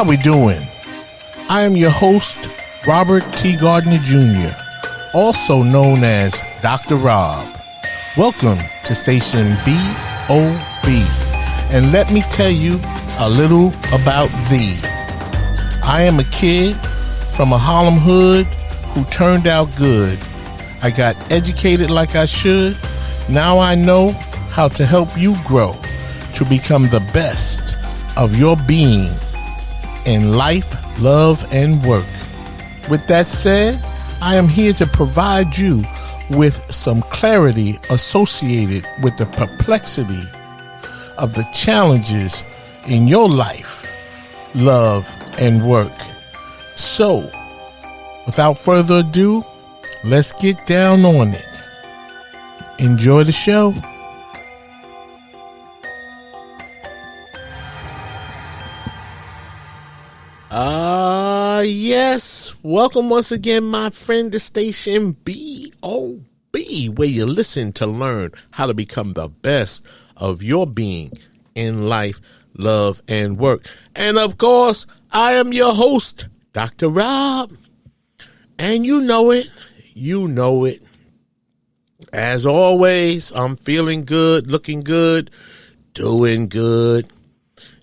How we doing? I am your host, Robert T. Gardner Jr., also known as Dr. Rob. Welcome to Station BOB, and let me tell you a little about thee. I am a kid from a Harlem hood who turned out good. I got educated like I should. Now I know how to help you grow to become the best of your being in life, love, and work. With that said, I am here to provide you with some clarity associated with the perplexity of the challenges in your life, love, and work. So, without further ado, let's get down on it. Enjoy the show. Yes. Welcome once again, my friend, to Station BOB, where you listen to learn how to become the best of your being in life, love, and work. And of course, I am your host, Dr. Rob. And you know it. You know it. As always, I'm feeling good, looking good, doing good.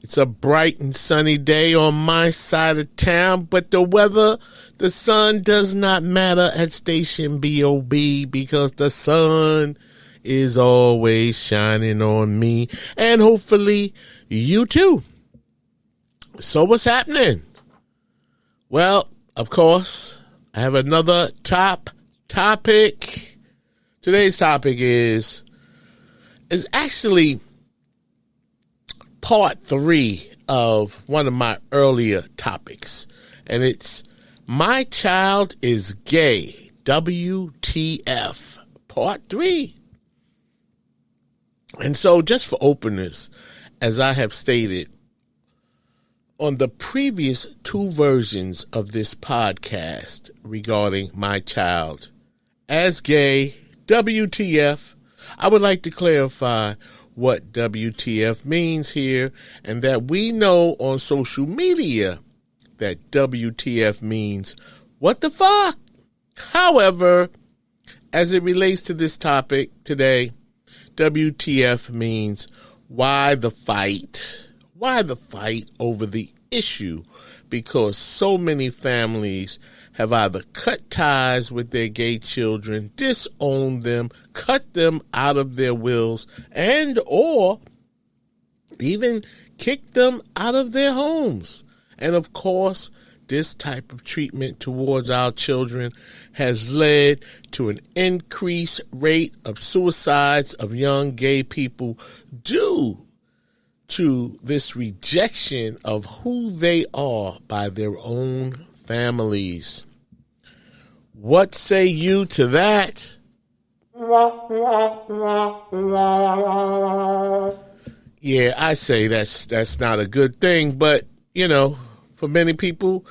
It's a bright and sunny day on my side of town, but the weather, the sun does not matter at Station BOB because the sun is always shining on me and hopefully you too. So what's happening? Well, of course, I have another topic. Today's topic is actually part 3 of one of my earlier topics. And it's My Child is Gay WTF, part 3. And so just for openness, as I have stated, on the previous 2 versions of this podcast regarding my child as gay, WTF, I would like to clarify what WTF means here, and that we know on social media that WTF means what the fuck. However, as it relates to this topic today, WTF means why the fight? Why the fight over the issue? Because so many families have either cut ties with their gay children, disowned them, cut them out of their wills, and or even kicked them out of their homes. And of course, this type of treatment towards our children has led to an increased rate of suicides of young gay people due to this rejection of who they are by their own families. What say you to that? Yeah, I say that's not a good thing, but you know, for many people,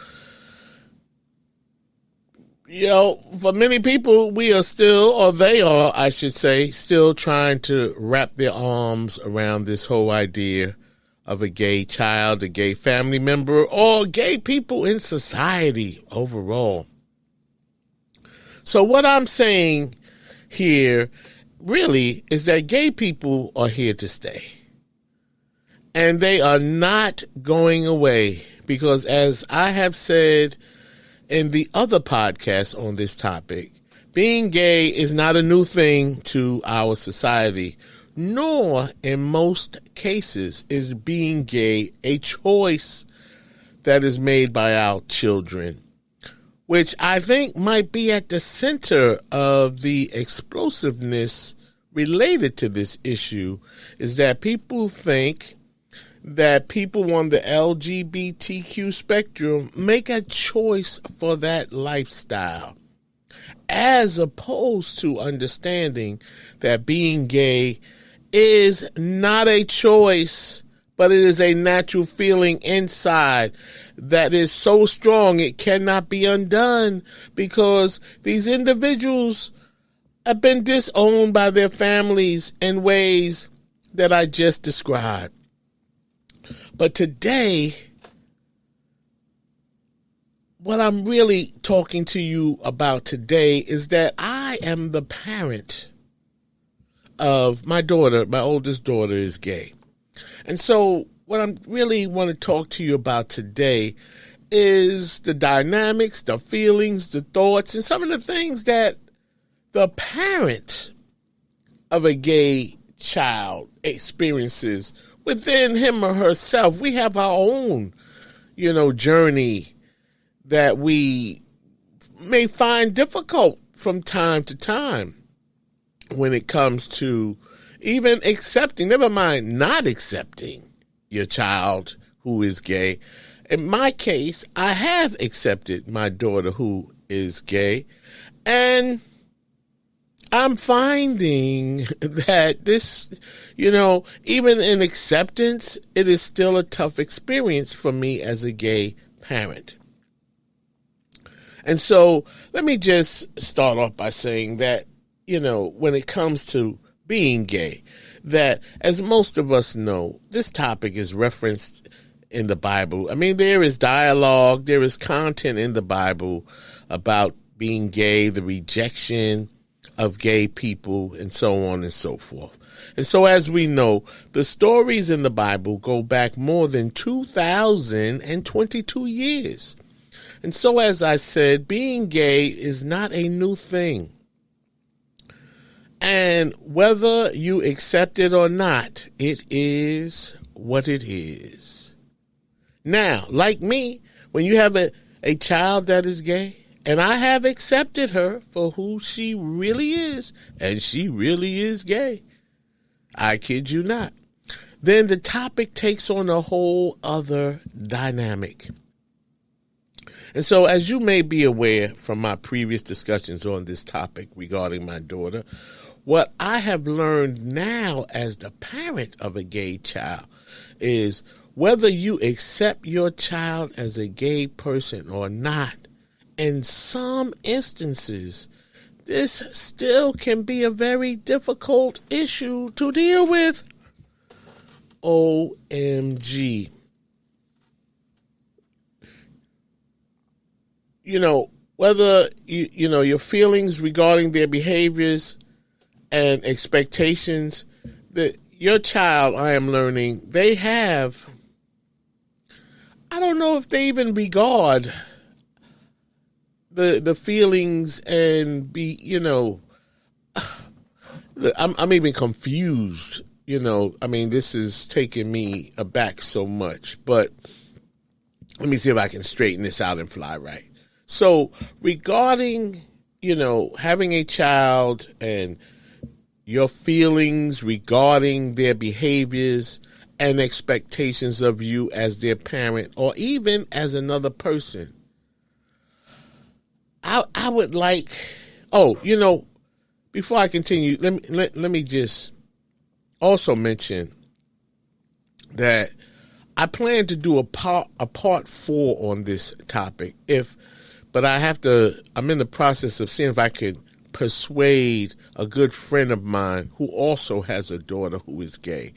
we are still, or they are, I should say, still trying to wrap their arms around this whole idea of a gay child, a gay family member, or gay people in society overall. So what I'm saying here really is that gay people are here to stay. And they are not going away because, as I have said in the other podcasts on this topic, being gay is not a new thing to our society, nor in most cases is being gay a choice that is made by our children, which I think might be at the center of the explosiveness related to this issue, is that people think that people on the LGBTQ spectrum make a choice for that lifestyle, as opposed to understanding that being gay is not a choice, but it is a natural feeling inside that is so strong it cannot be undone, because these individuals have been disowned by their families in ways that I just described. But today, what I'm really talking to you about today is that I am the parent of my daughter. My oldest daughter is gay. And so what I really want to talk to you about today is the dynamics, the feelings, the thoughts, and some of the things that the parent of a gay child experiences within him or herself. We have our own, journey that we may find difficult from time to time when it comes to even accepting, never mind not accepting your child who is gay. In my case, I have accepted my daughter who is gay, and I'm finding that this, even in acceptance, it is still a tough experience for me as a gay parent. And so let me just start off by saying that, when it comes to being gay, that as most of us know, this topic is referenced in the Bible. I mean, there is dialogue, there is content in the Bible about being gay, the rejection of gay people, and so on and so forth. And so as we know, the stories in the Bible go back more than 2,022 years. And so as I said, being gay is not a new thing. And whether you accept it or not, it is what it is. Now, like me, when you have a child that is gay, and I have accepted her for who she really is, and she really is gay, I kid you not, then the topic takes on a whole other dynamic. And so, as you may be aware from my previous discussions on this topic regarding my daughter, what I have learned now as the parent of a gay child is whether you accept your child as a gay person or not, in some instances, this still can be a very difficult issue to deal with. OMG. Whether your feelings regarding their behaviors and expectations, that your child, I am learning, they have, I don't know if they even regard the feelings and I'm even confused, this is taking me aback so much, but let me see if I can straighten this out and fly right. So regarding, having a child and your feelings regarding their behaviors and expectations of you as their parent or even as another person, I would like, before I continue, let me just also mention that I plan to do a part 4 on this topic but I'm in the process of seeing if I could persuade a good friend of mine who also has a daughter who is gay.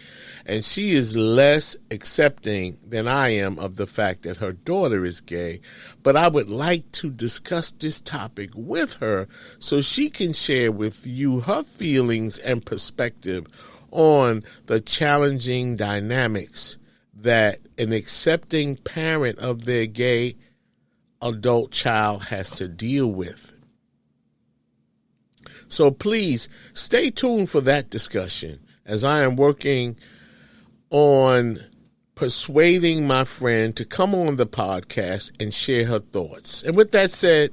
And she is less accepting than I am of the fact that her daughter is gay. But I would like to discuss this topic with her so she can share with you her feelings and perspective on the challenging dynamics that an accepting parent of their gay adult child has to deal with. So please stay tuned for that discussion as I am working on persuading my friend to come on the podcast and share her thoughts. And with that said,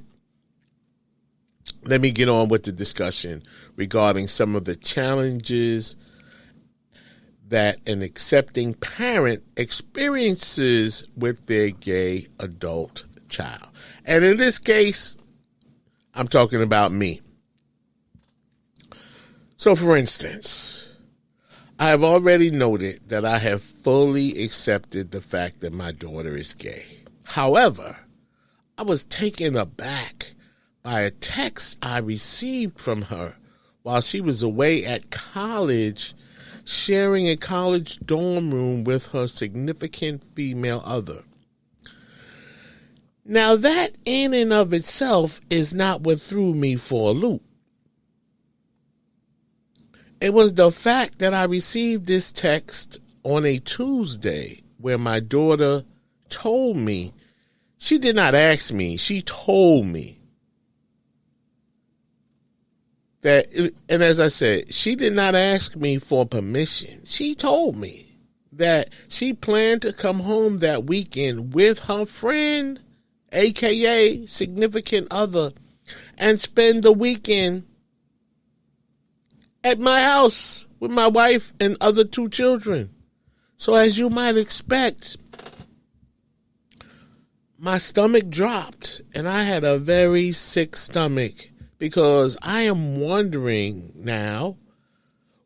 let me get on with the discussion regarding some of the challenges that an accepting parent experiences with their gay adult child. And in this case, I'm talking about me. So, for instance, I have already noted that I have fully accepted the fact that my daughter is gay. However, I was taken aback by a text I received from her while she was away at college, sharing a college dorm room with her significant female other. Now, that in and of itself is not what threw me for a loop. It was the fact that I received this text on a Tuesday where my daughter told me, she did not ask me, she told me that, and as I said, she did not ask me for permission. She told me that she planned to come home that weekend with her friend, aka significant other, and spend the weekend at my house with my wife and other 2 children. So as you might expect, my stomach dropped and I had a very sick stomach because I am wondering now,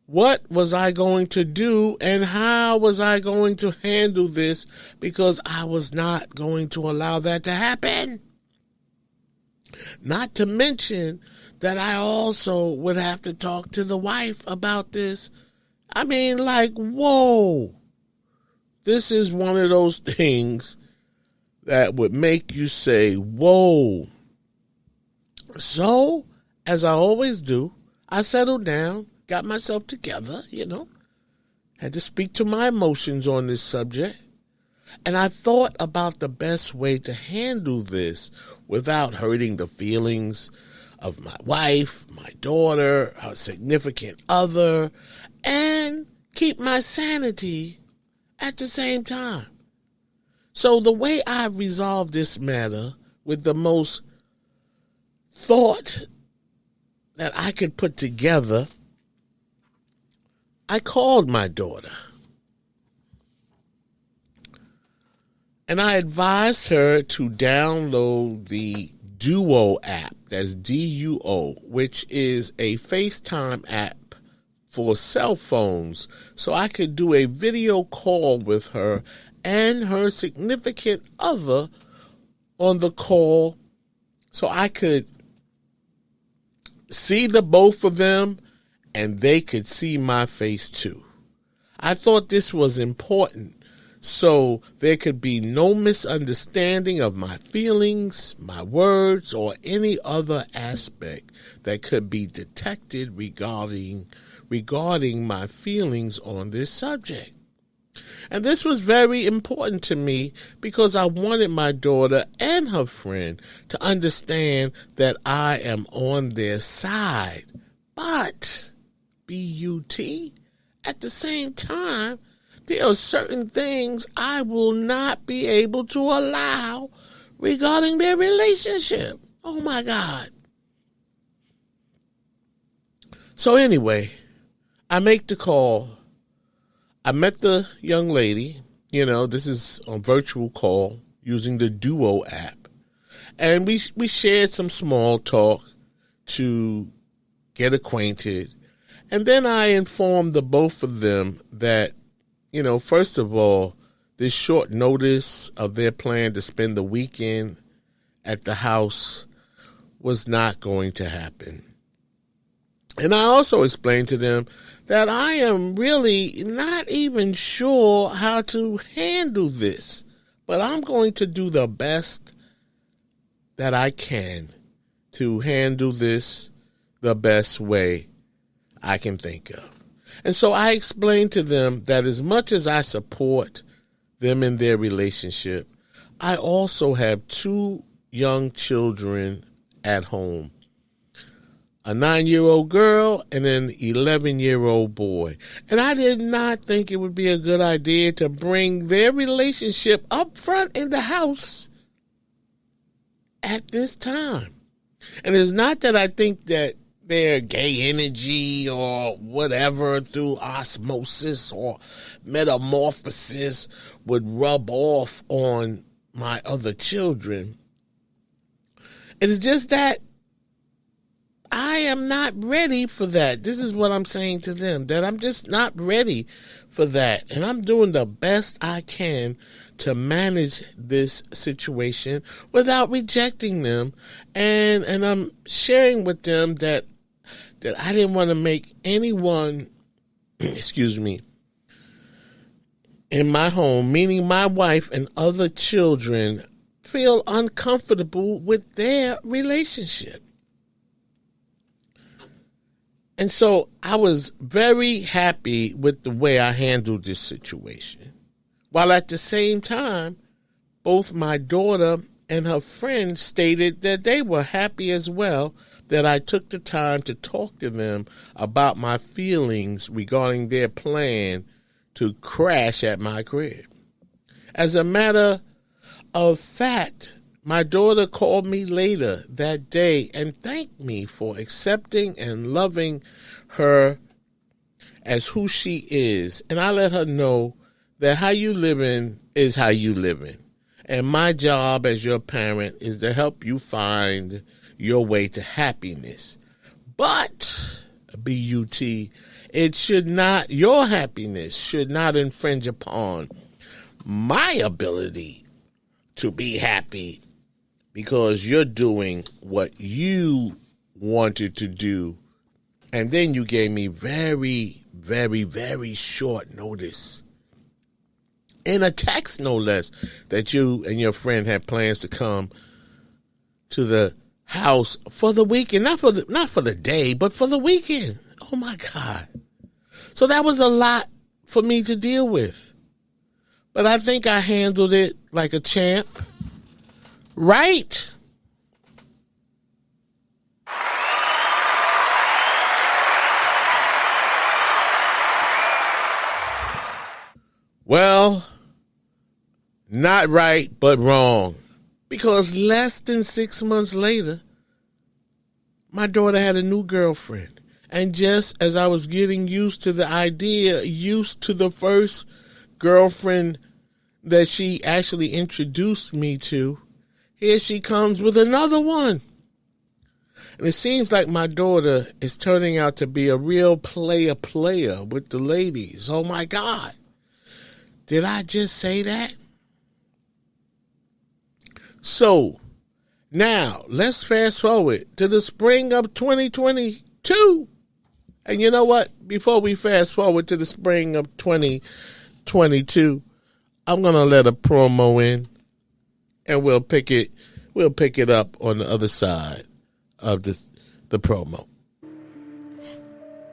what was I going to do and how was I going to handle this, because I was not going to allow that to happen. Not to mention that I also would have to talk to the wife about this. I mean, like, whoa. This is one of those things that would make you say, whoa. So, as I always do, I settled down, got myself together, had to speak to my emotions on this subject. And I thought about the best way to handle this without hurting the feelings of my wife, my daughter, her significant other, and keep my sanity at the same time. So the way I resolved this matter with the most thought that I could put together, I called my daughter. And I advised her to download the Duo app, that's DUO, which is a FaceTime app for cell phones, so I could do a video call with her and her significant other on the call, so I could see the both of them and they could see my face too. I thought this was important so there could be no misunderstanding of my feelings, my words, or any other aspect that could be detected regarding my feelings on this subject. And this was very important to me because I wanted my daughter and her friend to understand that I am on their side. But, B-U-T, at the same time, there are certain things I will not be able to allow regarding their relationship. Oh my God. So anyway, I make the call. I met the young lady, this is a virtual call using the Duo app. And we shared some small talk to get acquainted. And then I informed the both of them that, first of all, this short notice of their plan to spend the weekend at the house was not going to happen. And I also explained to them that I am really not even sure how to handle this, but I'm going to do the best that I can to handle this the best way I can think of. And so I explained to them that as much as I support them in their relationship, I also have 2 young children at home. A 9-year-old girl and an 11-year-old boy. And I did not think it would be a good idea to bring their relationship up front in the house at this time. And it's not that I think that their gay energy or whatever through osmosis or metamorphosis would rub off on my other children. It's just that I am not ready for that. This is what I'm saying to them, that I'm just not ready for that. And I'm doing the best I can to manage this situation without rejecting them. And I'm sharing with them that I didn't want to make anyone, in my home, meaning my wife and other children, feel uncomfortable with their relationship. And so I was very happy with the way I handled this situation. While at the same time, both my daughter and her friend stated that they were happy as well that I took the time to talk to them about my feelings regarding their plan to crash at my crib. As a matter of fact, my daughter called me later that day and thanked me for accepting and loving her as who she is. And I let her know that how you living is how you living. And my job as your parent is to help you find your way to happiness. But, B-U-T, your happiness should not infringe upon my ability to be happy, because you're doing what you wanted to do. And then you gave me very, very, very short notice, in a text no less, that you and your friend had plans to come to the house for the weekend. Not for the day, but for the weekend. Oh my God. So that was a lot for me to deal with. But I think I handled it like a champ. Right? Well, not right, but wrong. Because less than 6 months later, my daughter had a new girlfriend. And just as I was getting used to the first girlfriend that she actually introduced me to, here she comes with another one. And it seems like my daughter is turning out to be a real player with the ladies. Oh my God. Did I just say that? So, now let's fast forward to the spring of 2022. And you know what? Before we fast forward to the spring of 2022, I'm going to let a promo in, and we'll pick it up on the other side of the promo.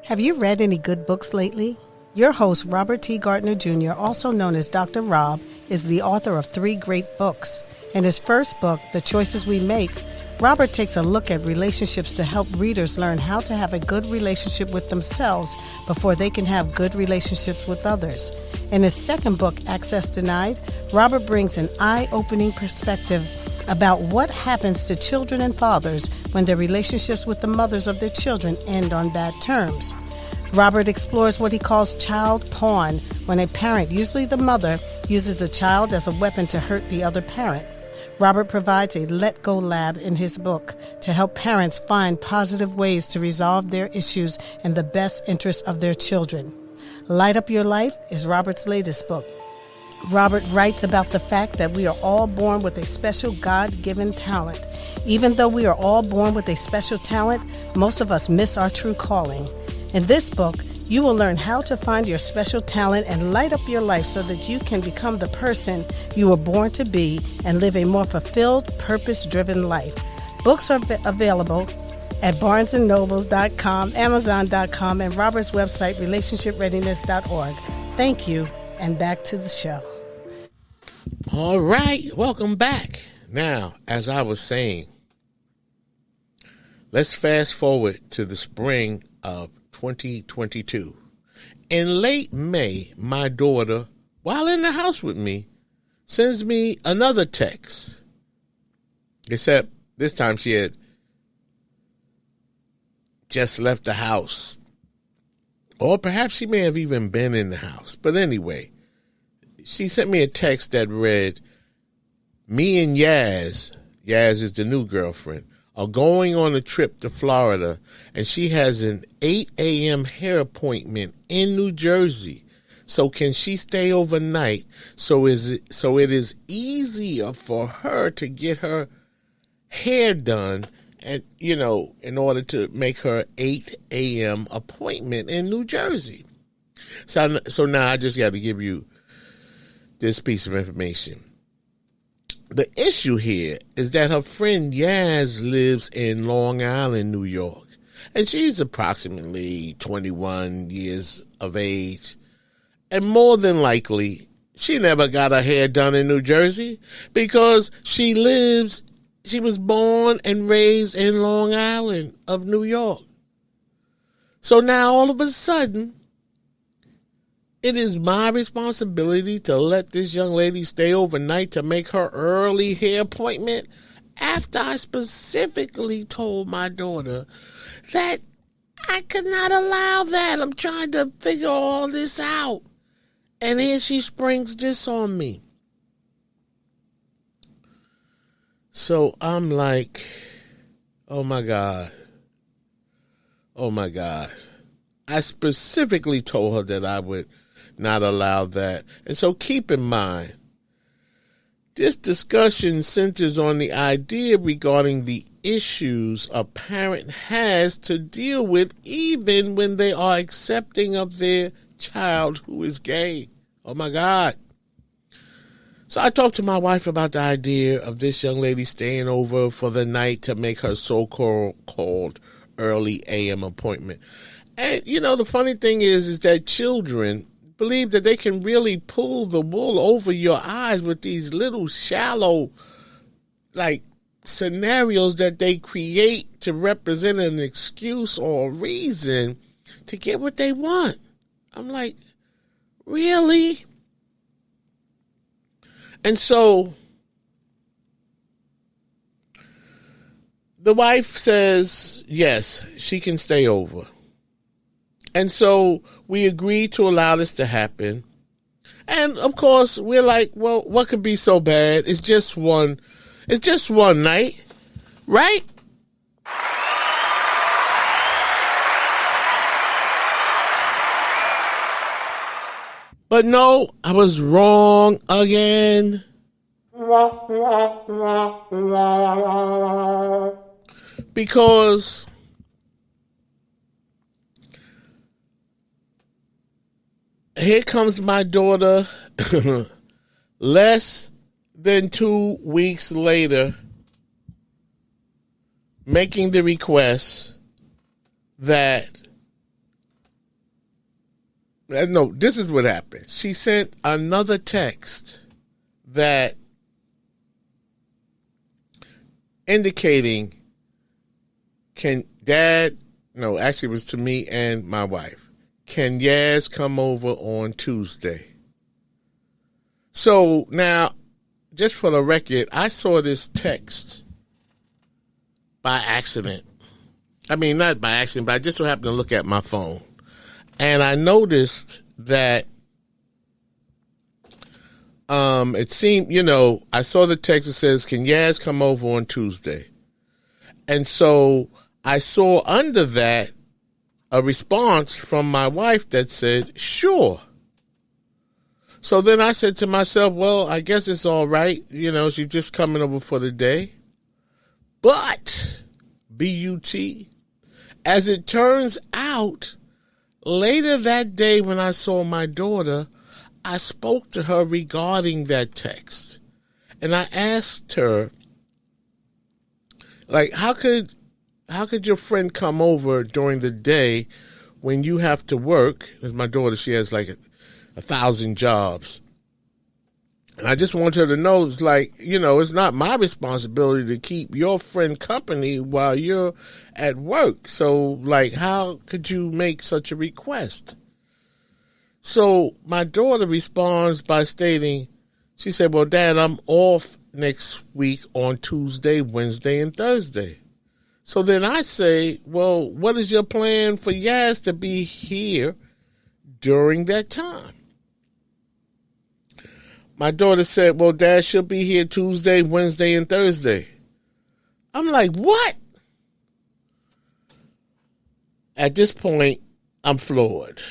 Have you read any good books lately? Your host, Robert T. Gardner Jr., also known as Dr. Rob, is the author of 3 great books. In his first book, The Choices We Make, Robert takes a look at relationships to help readers learn how to have a good relationship with themselves before they can have good relationships with others. In his second book, Access Denied, Robert brings an eye-opening perspective about what happens to children and fathers when their relationships with the mothers of their children end on bad terms. Robert explores what he calls child porn, when a parent, usually the mother, uses a child as a weapon to hurt the other parent. Robert provides a let-go lab in his book to help parents find positive ways to resolve their issues in the best interest of their children. Light Up Your Life is Robert's latest book. Robert writes about the fact that we are all born with a special God-given talent. Even though we are all born with a special talent, most of us miss our true calling. In this book, you will learn how to find your special talent and light up your life so that you can become the person you were born to be and live a more fulfilled, purpose-driven life. Books are available at barnesandnobles.com, amazon.com, and Robert's website, relationshipreadiness.org. Thank you, and back to the show. All right, welcome back. Now, as I was saying, let's fast forward to the spring of 2022. In late May, my daughter, while in the house with me, sends me another text. Except this time she had just left the house. Or perhaps she may have even been in the house. But anyway, she sent me a text that read, "Me and Yaz is the new girlfriend, are going on a trip to Florida, and she has an 8 a.m. hair appointment in New Jersey. So can she stay overnight so it is easier for her to get her hair done, and in order to make her 8 a.m. appointment in New Jersey." So now I just got to give you this piece of information. the issue here is that her friend Yaz lives in Long Island, New York, and she's approximately 21 years of age. And more than likely, she never got her hair done in New Jersey because she was born and raised in Long Island of New York. So now all of a sudden, it is my responsibility to let this young lady stay overnight to make her early hair appointment after I specifically told my daughter that I could not allow that. I'm trying to figure all this out. And here she springs this on me. So I'm like, oh my God. Oh my God. I specifically told her that I would not allow that. And so keep in mind, this discussion centers on the idea regarding the issues a parent has to deal with even when they are accepting of their child who is gay. Oh my God. So I talked to my wife about the idea of this young lady staying over for the night to make her so-called early AM appointment. And, the funny thing is that children believe that they can really pull the wool over your eyes with these little shallow, scenarios that they create to represent an excuse or a reason to get what they want. I'm like, really? And so the wife says, yes, she can stay over. And so we agreed to allow this to happen. And of course, we're like, well, what could be so bad? It's just one night, right? But no, I was wrong again. Because here comes my daughter less than 2 weeks later making the request that no, this is what happened. She sent another text that indicating, actually it was to me and my wife. Can Yaz come over on Tuesday? So now, just for the record, I saw this text by accident. I mean, not by accident, but I just so happened to look at my phone. And I noticed that it seemed, I saw the text that says, can Yaz come over on Tuesday? And so I saw under that a response from my wife that said, sure. So then I said to myself, well, I guess it's all right. She's just coming over for the day. But, B-U-T, as it turns out, later that day when I saw my daughter, I spoke to her regarding that text. And I asked her, how could your friend come over during the day when you have to work? Because my daughter, she has 1,000 jobs. And I just want her to know, it's not my responsibility to keep your friend company while you're at work. So, how could you make such a request? So my daughter responds by stating, she said, well, Dad, I'm off next week on Tuesday, Wednesday, and Thursday. So then I say, well, what is your plan for Yaz to be here during that time? My daughter said, well, Dad, she'll be here Tuesday, Wednesday, and Thursday. I'm like, what? At this point, I'm floored.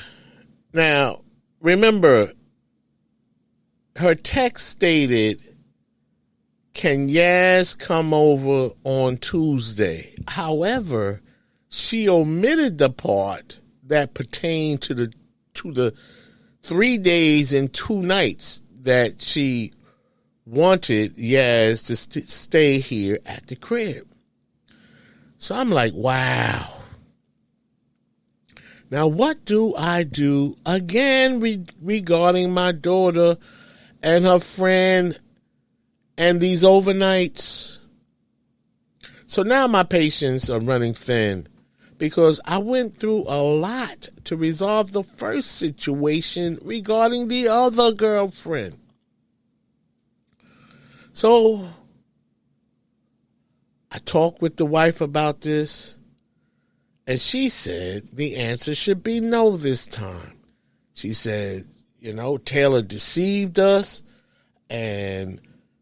Now, remember, her text stated, can Yaz come over on Tuesday? However, she omitted the part that pertained to the 3 days and 2 nights that she wanted Yaz to stay here at the crib. So I'm like, wow. Now, what do I do again regarding my daughter and her friend and these overnights? So now my patience are running thin because I went through a lot to resolve the first situation regarding the other girlfriend. So I talked with the wife about this, and she said the answer should be no this time. She said, Taylor deceived us. And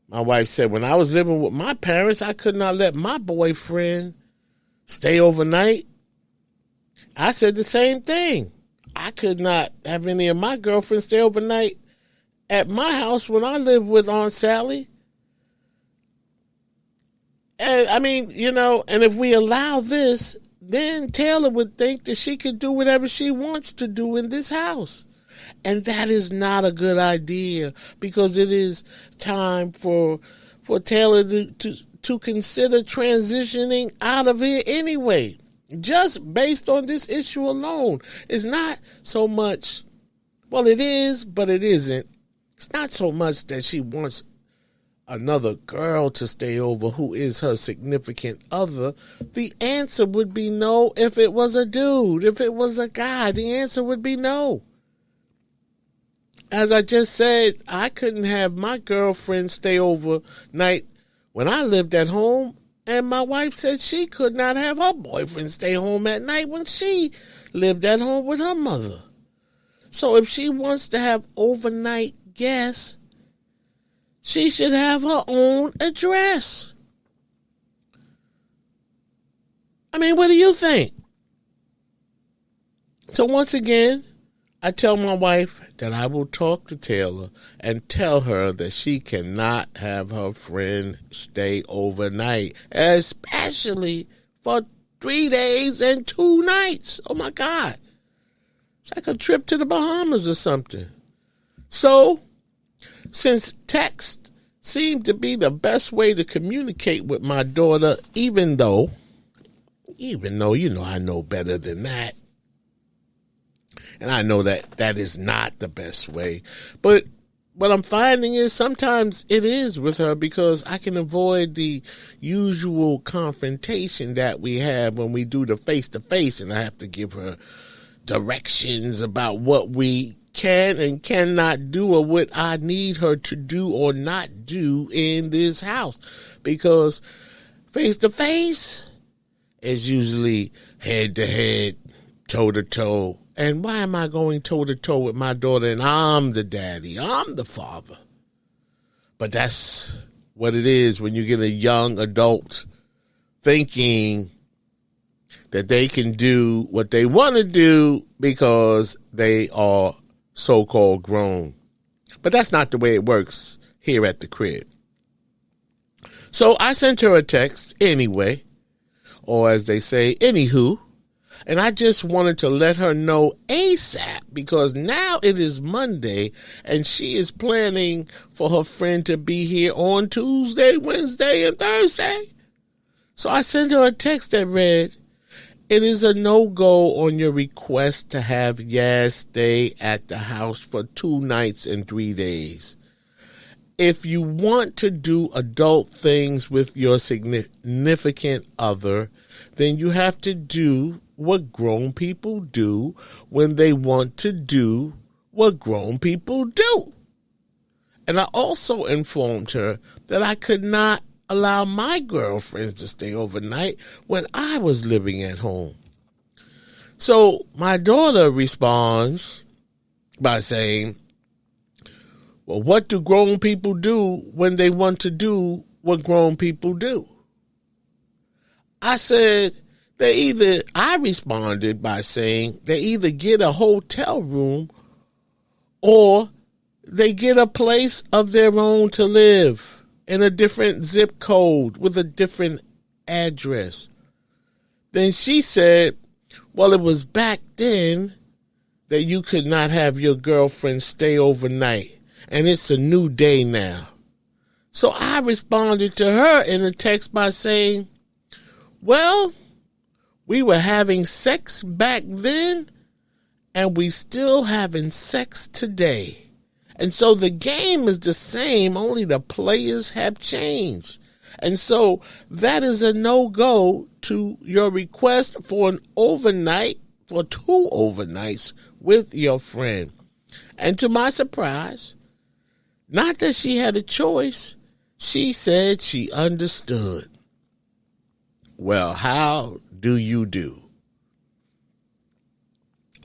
my wife said, when I was living with my parents, I could not let my boyfriend stay overnight. I said the same thing. I could not have any of my girlfriends stay overnight at my house when I lived with Aunt Sally. And and if we allow this, then Taylor would think that she could do whatever she wants to do in this house. And that is not a good idea, because it is time for Taylor to consider transitioning out of here anyway, just based on this issue alone. It's not so much, well, it is, but it isn't. It's not so much that she wants another girl to stay over who is her significant other. The answer would be no if it was a dude. If it was a guy, the answer would be no. As I just said, I couldn't have my girlfriend stay overnight when I lived at home, and my wife said she could not have her boyfriend stay home at night when she lived at home with her mother. So if she wants to have overnight guests, she should have her own address. What do you think? So once again, I tell my wife that I will talk to Taylor and tell her that she cannot have her friend stay overnight, especially for 3 days and 2 nights. Oh my God. It's like a trip to the Bahamas or something. So, since text seemed to be the best way to communicate with my daughter, even though, I know better than that. And I know that is not the best way. But what I'm finding is sometimes it is with her, because I can avoid the usual confrontation that we have when we do the face-to-face, and I have to give her directions about what we can and cannot do, or what I need her to do or not do in this house. Because face-to-face is usually head-to-head, toe-to-toe. And why am I going toe-to-toe with my daughter and I'm the daddy, I'm the father? But that's what it is when you get a young adult thinking that they can do what they want to do because they are so-called grown. But that's not the way it works here at the crib. So I sent her a text anyway, or as they say, anywho. And I just wanted to let her know ASAP, because now it is Monday and she is planning for her friend to be here on Tuesday, Wednesday, and Thursday. So I sent her a text that read, "It is a no-go on your request to have Yaz stay at the house for 2 nights and 3 days. If you want to do adult things with your significant other, then you have to do what grown people do when they want to do what grown people do." And I also informed her that I could not allow my girlfriends to stay overnight when I was living at home. So my daughter responds by saying, "Well, what do grown people do when they want to do what grown people do?" I said, I responded by saying they either get a hotel room or they get a place of their own to live in a different zip code with a different address. Then she said, well, it was back then that you could not have your girlfriend stay overnight, and it's a new day now. So I responded to her in a text by saying, well, we were having sex back then and we still having sex today. And so the game is the same, only the players have changed. And so that is a no-go to your request for an overnight, for 2 overnights with your friend. And to my surprise, not that she had a choice, she said she understood. Well, how do you do?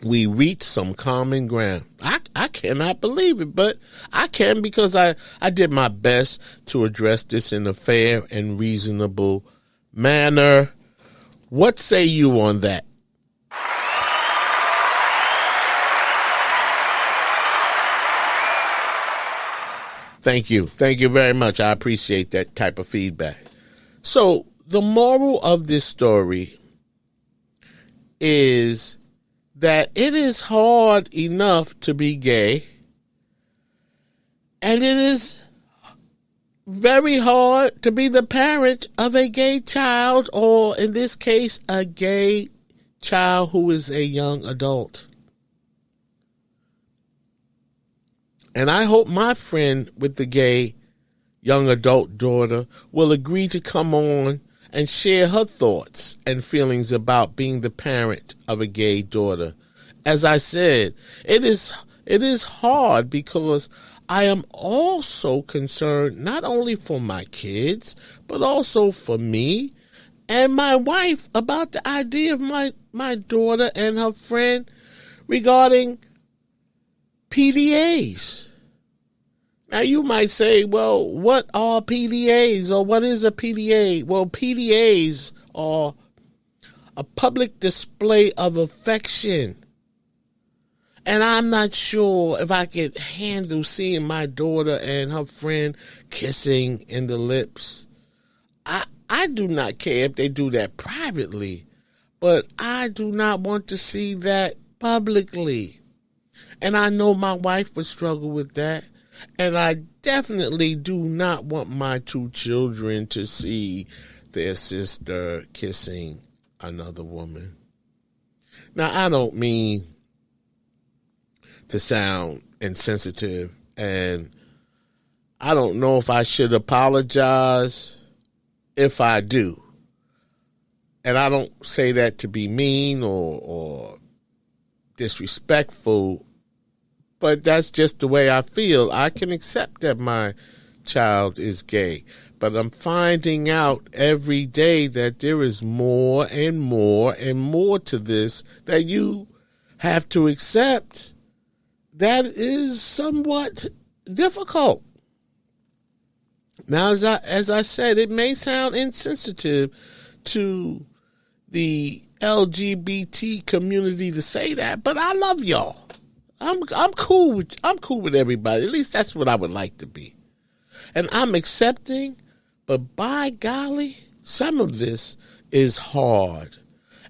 We reached some common ground. I cannot believe it, but I can because I did my best to address this in a fair and reasonable manner. What say you on that? Thank you. Thank you very much. I appreciate that type of feedback. So the moral of this story is that it is hard enough to be gay, and it is very hard to be the parent of a gay child, or in this case, a gay child who is a young adult. And I hope my friend with the gay young adult daughter will agree to come on and share her thoughts and feelings about being the parent of a gay daughter. As I said, it is hard because I am also concerned not only for my kids, but also for me and my wife about the idea of my daughter and her friend regarding PDAs. Now, you might say, well, what are PDAs, or what is a PDA? Well, PDAs are a public display of affection. And I'm not sure if I could handle seeing my daughter and her friend kissing in the lips. I do not care if they do that privately, but I do not want to see that publicly. And I know my wife would struggle with that. And I definitely do not want my 2 children to see their sister kissing another woman. Now, I don't mean to sound insensitive, and I don't know if I should apologize if I do. And I don't say that to be mean or disrespectful, but that's just the way I feel. I can accept that my child is gay, but I'm finding out every day that there is more and more and more to this that you have to accept. That is somewhat difficult. Now, as I said, it may sound insensitive to the LGBT community to say that, but I love y'all. I'm cool with everybody. At least that's what I would like to be. And I'm accepting, but by golly, some of this is hard.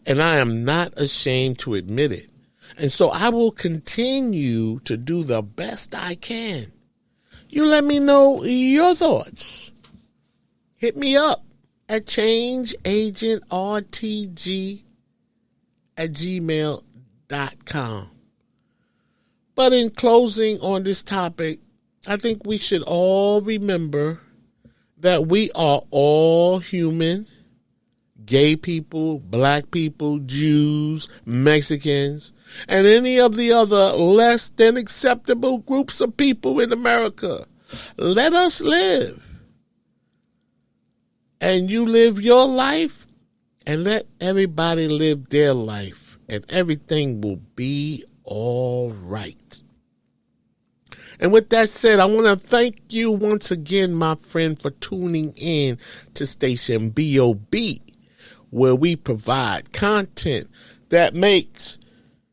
And I am not ashamed to admit it. And so I will continue to do the best I can. You let me know your thoughts. Hit me up at changeagentrtg@gmail.com. But in closing on this topic, I think we should all remember that we are all human. Gay people, black people, Jews, Mexicans, and any of the other less than acceptable groups of people in America. Let us live. And you live your life, and let everybody live their life, and everything will be all right. And with that said, I want to thank you once again, my friend, for tuning in to Station BOB, where we provide content that makes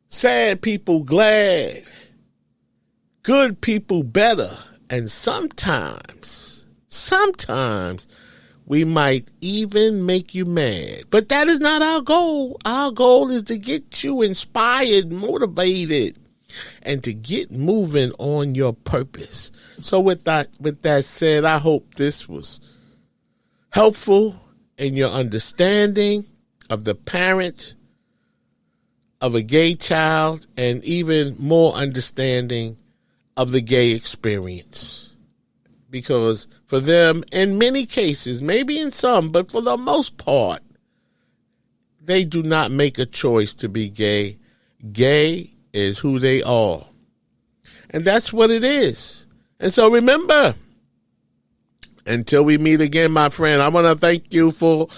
sad people glad, good people better, and sometimes we might even make you mad. But that is not our goal. Our goal is to get you inspired, motivated, and to get moving on your purpose. So with that said, I hope this was helpful in your understanding of the parent of a gay child, and even more understanding of the gay experience. Because for them, in many cases, maybe in some, but for the most part, they do not make a choice to be gay. Gay is who they are. And that's what it is. And so remember, until we meet again, my friend, I want to thank you for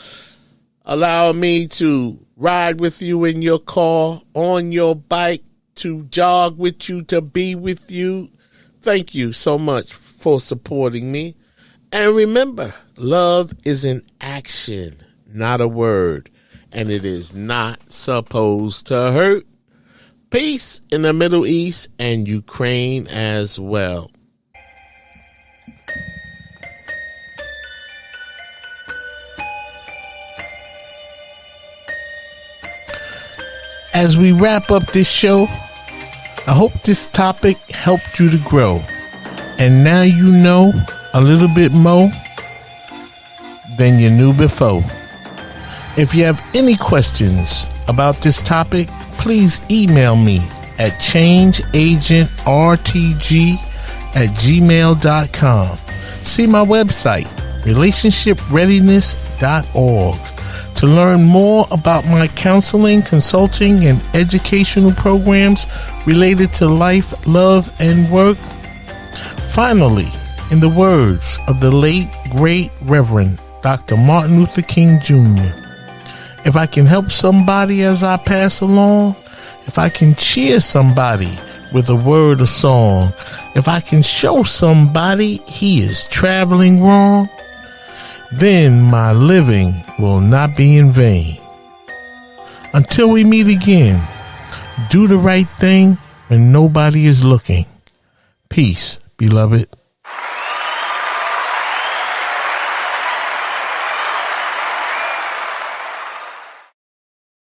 allowing me to ride with you in your car, on your bike, to jog with you, to be with you. Thank you so much for supporting me. And remember, love is an action, not a word. And it is not supposed to hurt. Peace in the Middle East and Ukraine as well. As we wrap up this show, I hope this topic helped you to grow. And now you know a little bit more than you knew before. If you have any questions about this topic, please email me at changeagentrtg@gmail.com. See my website, relationshipreadiness.org. To learn more about my counseling, consulting, and educational programs related to life, love, and work. Finally, in the words of the late, great Reverend Dr. Martin Luther King Jr., if I can help somebody as I pass along, if I can cheer somebody with a word or song, if I can show somebody he is traveling wrong, then my living will not be in vain. Until we meet again, do the right thing when nobody is looking. Peace, beloved.